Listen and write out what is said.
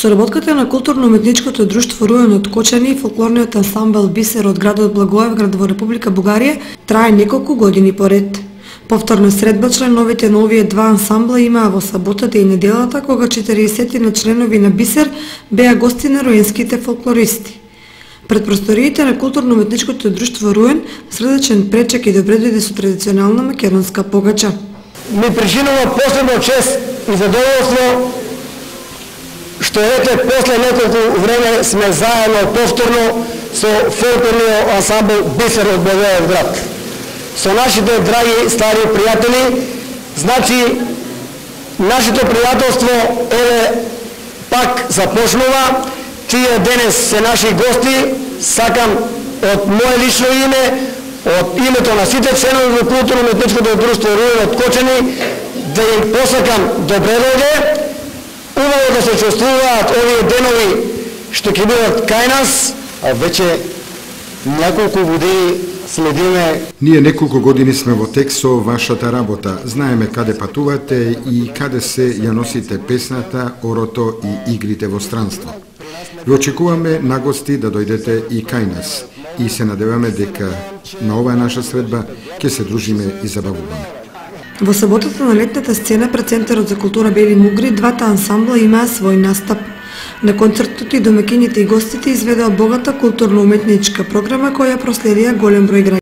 Соработката на културно-уметничкото друштво Руен од Кочани и фолклорниот ансамбл Бисер од градот Благоевград во Република Бугарија трае неколку години поред. Повторна средба членовите на овие два ансамбла имаа во саботата и неделата, кога 40 на членови на Бисер беа гости на руенските фолклористи. Пред просториите на културно-уметничкото друштво Руен средечен пречек и добредојде со традиционална македонска погача. Ми причинува посебно чест и задоволство што ете после неколку време сме заедно повторно со фолклорниот ансамбл Бисер од Благоевград. Со нашите драги стари пријатели, значи нашето пријателство пак започнува. Тие денес се наши гости. Сакам од мое лично име, од името на сите членови во културно-уметничкото друштво Руен од Кочани, да им посакам добре дојде. Убаво да се чувствуваат овие денови што ќе бидат кај нас, а веќе неколку години следиме. Ние неколку години сме во тек со вашата работа. Знаеме каде патувате и каде се ја носите песната, орото и игрите во странство. Ви очекуваме на гости да дојдете и кај нас и се надеваме дека на оваа наша средба ќе се дружиме и забавуваме. Во саботата на летната сцена пред Центарот за култура Бели Мугри двата ансамбла имаа свој настап. На концертот и домакините и гостите изведоа богата културно-уметничка програма која проследија голем број граѓани.